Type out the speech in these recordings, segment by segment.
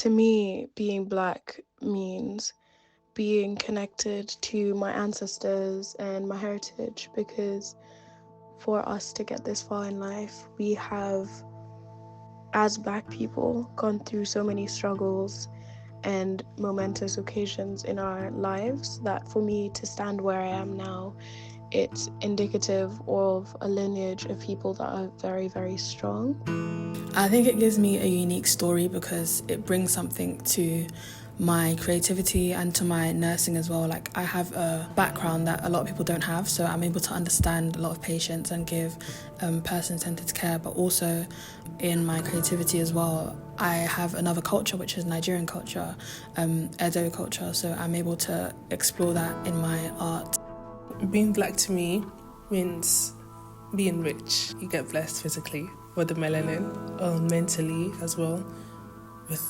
To me, being Black means being connected to my ancestors and my heritage, because for us to get this far in life, we have, as Black people, gone through so many struggles and momentous occasions in our lives that for me to stand where I am now, it's indicative of a lineage of people that are very, very strong. I think it gives me a unique story because it brings something to my creativity and to my nursing as well. Like, I have a background that a lot of people don't have, so I'm able to understand a lot of patients and give person-centered care, but also in my creativity as well. I have another culture, which is Nigerian culture, Edo culture, so I'm able to explore that in my art. Being Black to me means being rich. You get blessed physically with the melanin, mentally as well, with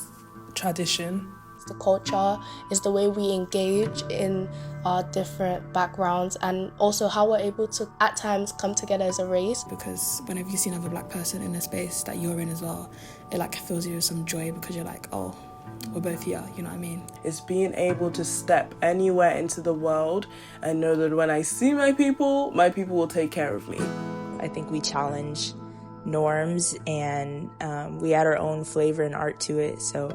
tradition. The culture is the way we engage in our different backgrounds, and also how we're able to at times come together as a race. Because whenever you see another Black person in a space that you're in as well, it like fills you with some joy because you're like, oh, we're both here, you know what I mean? It's being able to step anywhere into the world and know that when I see my people will take care of me. I think we challenge norms and we add our own flavor and art to it, so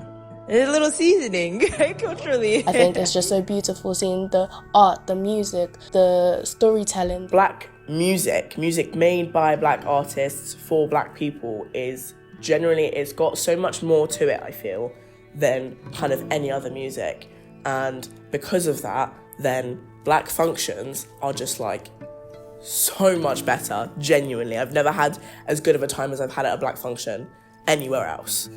there's a little seasoning culturally. I think it's just so beautiful seeing the art, the music, the storytelling. Black music made by Black artists for Black people is generally, it's got so much more to it, I feel, than kind of any other music. And because of that, then Black functions are just like so much better, genuinely. I've never had as good of a time as I've had at a Black function anywhere else.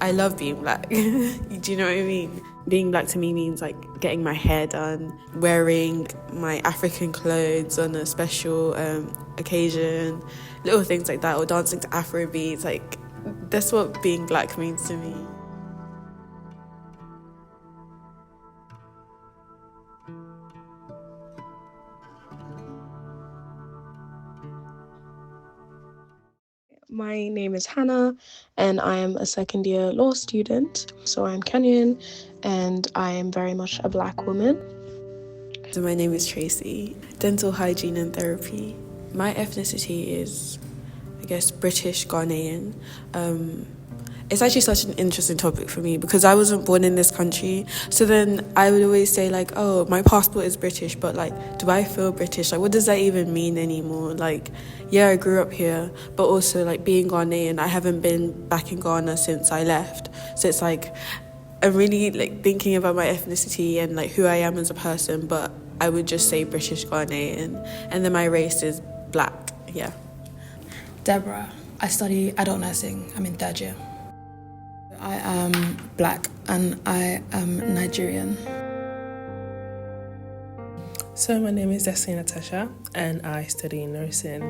I love being Black. Do you know what I mean? Being Black to me means like getting my hair done, wearing my African clothes on a special occasion, little things like that, or dancing to Afro beats. Like, that's what being Black means to me. My name is Hannah, and I am a second-year law student. So I'm Kenyan, and I am very much a Black woman. So my name is Tracy, dental hygiene and therapy. My ethnicity is, I guess, British Ghanaian. It's actually such an interesting topic for me because I wasn't born in this country. So then I would always say like, oh, my passport is British, but like, do I feel British? Like, what does that even mean anymore? Like, yeah, I grew up here, but also like being Ghanaian, I haven't been back in Ghana since I left. So it's like, I'm really like thinking about my ethnicity and like who I am as a person, but I would just say British Ghanaian. And then my race is Black, yeah. Deborah, I study adult nursing. I'm in third year. I am Black and I am Nigerian. So my name is Destiny Natasha and I study nursing.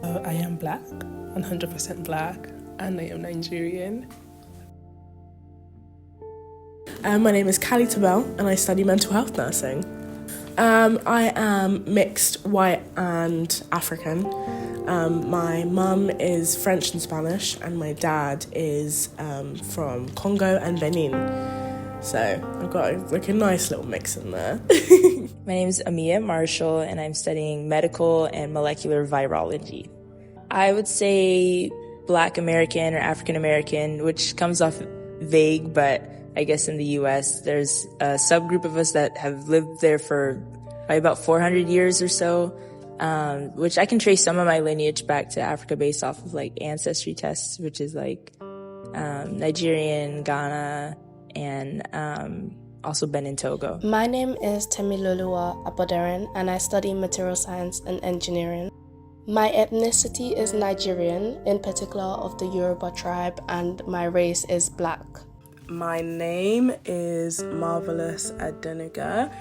I am Black, 100% Black, and I am Nigerian. My name is Callie Tabell and I study mental health nursing. I am mixed white and African. My mum is French and Spanish, and my dad is from Congo and Benin. So I've got like a nice little mix in there. My name is Amia Marshall, and I'm studying medical and molecular virology. I would say Black American or African American, which comes off vague, but I guess in the US, there's a subgroup of us that have lived there for probably about 400 years or so, which I can trace some of my lineage back to Africa based off of like ancestry tests, which is like Nigerian, Ghana, and also Benin, Togo. My name is Temiloluwa Aboderen, and I study material science and engineering. My ethnicity is Nigerian, in particular of the Yoruba tribe, and my race is Black. My name is Marvelous Adenuga,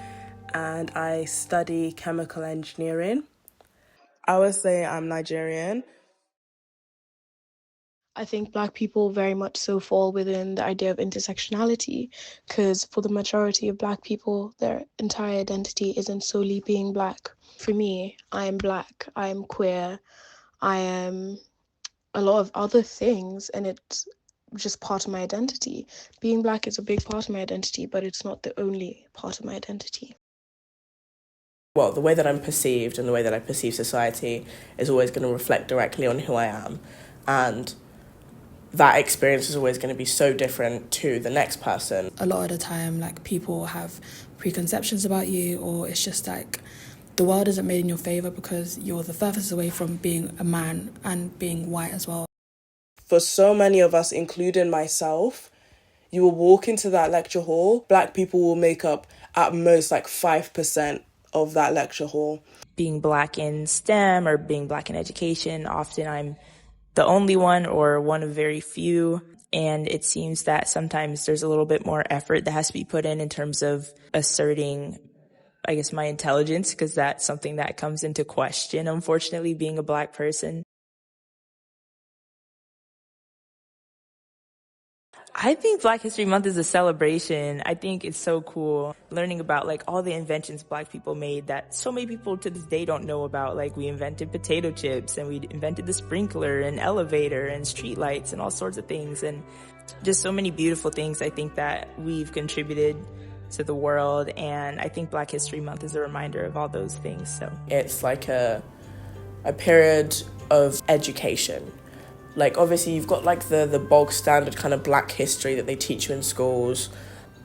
and I study chemical engineering. I would say I'm Nigerian. I think Black people very much so fall within the idea of intersectionality, because for the majority of Black people, their entire identity isn't solely being Black. For me, I am Black, I am queer, I am a lot of other things, and it's just part of my identity. Being black is a big part of my identity, but it's not the only part of my identity. Well, the way that I'm perceived and the way that I perceive society is always going to reflect directly on who I am. And that experience is always going to be so different to the next person. A lot of the time, like, people have preconceptions about you, or it's just like the world isn't made in your favour because you're the furthest away from being a man and being white as well. For so many of us, including myself, you will walk into that lecture hall, black people will make up at most like 5% of that lecture hall. Being black in STEM or being black in education, often I'm the only one or one of very few. And it seems that sometimes there's a little bit more effort that has to be put in terms of asserting, I guess, my intelligence, because that's something that comes into question, unfortunately, being a black person. I think Black History Month is a celebration. I think it's so cool learning about like all the inventions black people made that so many people to this day don't know about. Like, we invented potato chips, and we invented the sprinkler and elevator and street lights and all sorts of things, and just so many beautiful things I think that we've contributed to the world. And I think Black History Month is a reminder of all those things. So it's like a period of education. Like, obviously you've got like the bog standard kind of black history that they teach you in schools,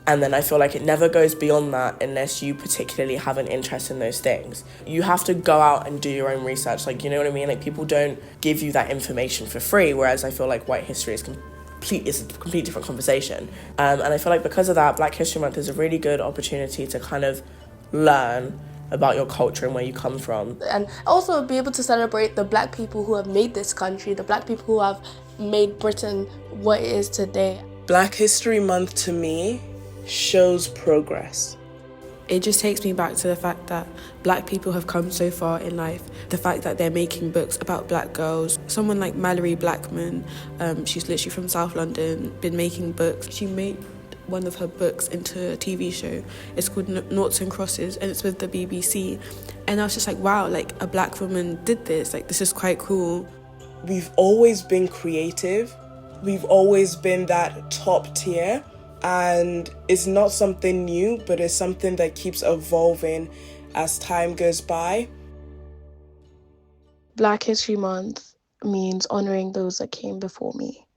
and then I feel like it never goes beyond that unless you particularly have an interest in those things. You have to go out and do your own research, like, you know what I mean? Like, people don't give you that information for free, whereas I feel like white history is a completely different conversation. And I feel like because of that, Black History Month is a really good opportunity to kind of learn about your culture and where you come from. And also be able to celebrate the black people who have made this country, the black people who have made Britain what it is today. Black History Month to me shows progress. It just takes me back to the fact that black people have come so far in life. The fact that they're making books about black girls. Someone like Mallory Blackman, she's literally from South London, been making books. She made one of her books into a TV show. It's called Noughts and Crosses, and it's with the BBC. And I was just like, wow, like, a black woman did this. Like, this is quite cool. We've always been creative. We've always been that top tier. And it's not something new, but it's something that keeps evolving as time goes by. Black History Month means honouring those that came before me.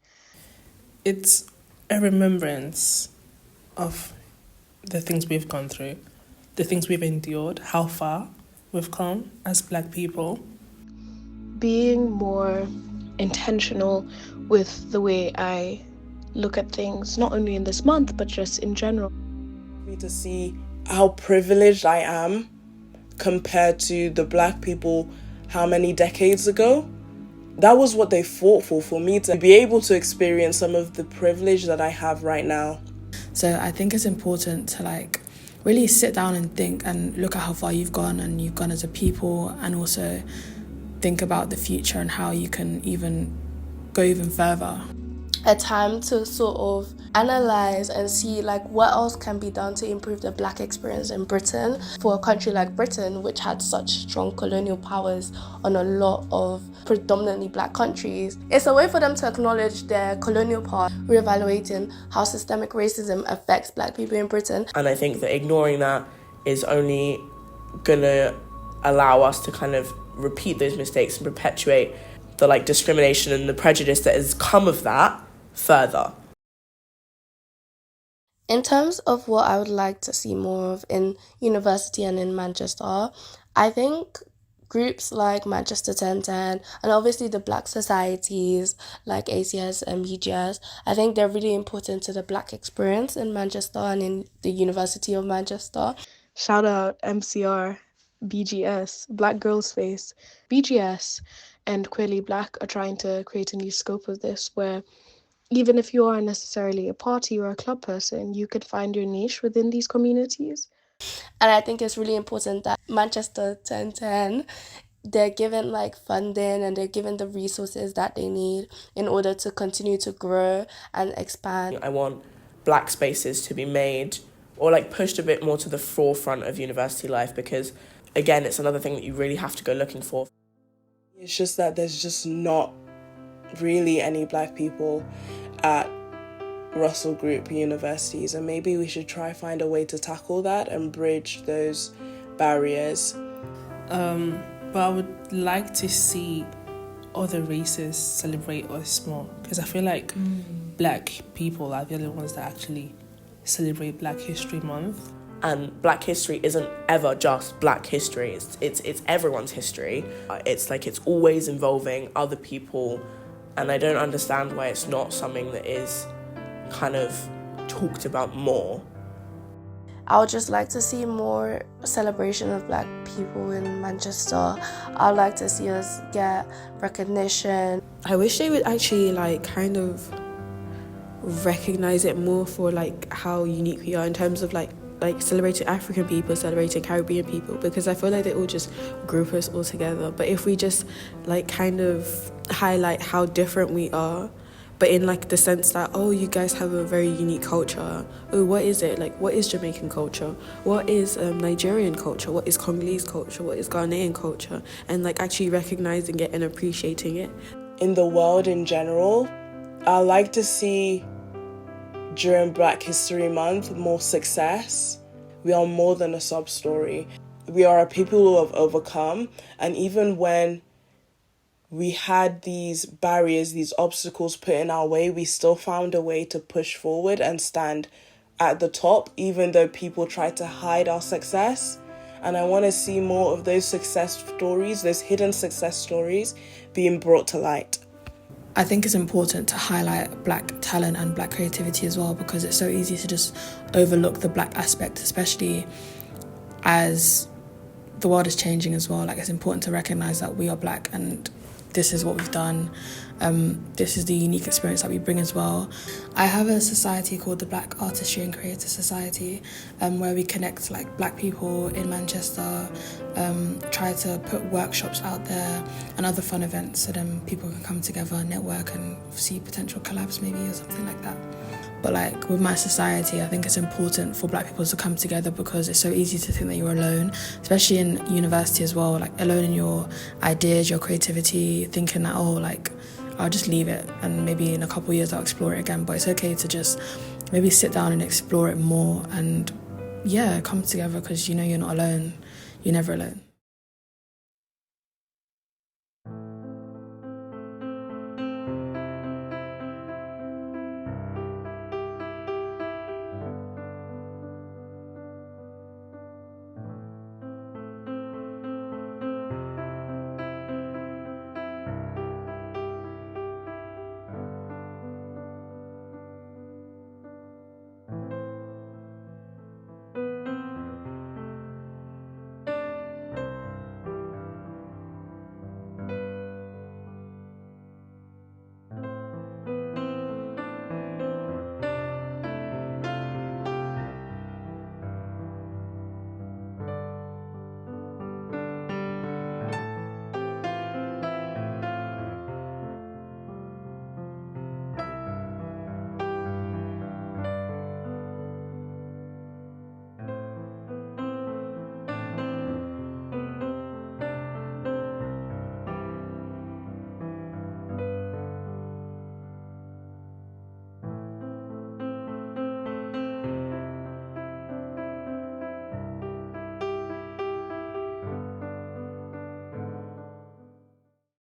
It's a remembrance of the things we've gone through, the things we've endured, how far we've come as black people. Being more intentional with the way I look at things, not only in this month, but just in general. To see how privileged I am compared to the black people how many decades ago. That was what they fought for me to be able to experience some of the privilege that I have right now. So I think it's important to like really sit down and think and look at how far you've gone and you've gone as a people, and also think about the future and how you can even go even further. A time to sort of analyze and see like what else can be done to improve the black experience in Britain, for a country like Britain, which had such strong colonial powers on a lot of predominantly black countries. It's a way for them to acknowledge their colonial past, reevaluating how systemic racism affects black people in Britain. And I think that ignoring that is only gonna allow us to kind of repeat those mistakes and perpetuate the like discrimination and the prejudice that has come of that further. In terms of what I would like to see more of in university and in Manchester, I think groups like Manchester 1010 and obviously the black societies like ACS and BGS, I think they're really important to the black experience in Manchester and in the University of Manchester. Shout out MCR, BGS, Black Girl Space. BGS and Queerly Black are trying to create a new scope of this, where even if you aren't necessarily a party or a club person, you could find your niche within these communities. And I think it's really important that Manchester 1010, they're given like funding and they're given the resources that they need in order to continue to grow and expand. I want black spaces to be made or like pushed a bit more to the forefront of university life, because again, it's another thing that you really have to go looking for. It's just that there's just not really any black people at Russell Group universities, and maybe we should try find a way to tackle that and bridge those barriers. But I would like to see other races celebrate us more, because I feel like black people are the only ones that actually celebrate Black History Month. And Black history isn't ever just Black history. It's everyone's history. It's like it's always involving other people, and I don't understand why it's not something that is kind of talked about more. I would just like to see more celebration of Black people in Manchester. I'd like to see us get recognition. I wish they would actually like kind of recognize it more for like how unique we are in terms of like celebrating African people, celebrating Caribbean people, because I feel like they all just group us all together. But if we just like kind of highlight how different we are, but in like the sense that, oh, you guys have a very unique culture. Oh, what is it? Like, what is Jamaican culture? What is Nigerian culture? What is Congolese culture? What is Ghanaian culture? And like actually recognizing it and appreciating it. In the world in general, I like to see during Black History Month more success. We are more than a sub-story. We are a people who have overcome, and even when we had these barriers, these obstacles put in our way, we still found a way to push forward and stand at the top, even though people tried to hide our success. And I want to see more of those success stories, those hidden success stories, being brought to light. I think it's important to highlight Black talent and Black creativity as well, because it's so easy to just overlook the Black aspect, especially as the world is changing as well. Like, it's important to recognise that we are Black and this is what we've done. This is the unique experience that we bring as well. I have a society called the Black Artistry and Creator Society, where we connect like Black people in Manchester, try to put workshops out there and other fun events so then people can come together, network and see potential collabs maybe or something like that. But like with my society, I think it's important for Black people to come together, because it's so easy to think that you're alone, especially in university as well, like alone in your ideas, your creativity, thinking that, oh, like I'll just leave it and maybe in a couple of years I'll explore it again. But it's okay to just maybe sit down and explore it more and, yeah, come together, because you know you're not alone. You're never alone.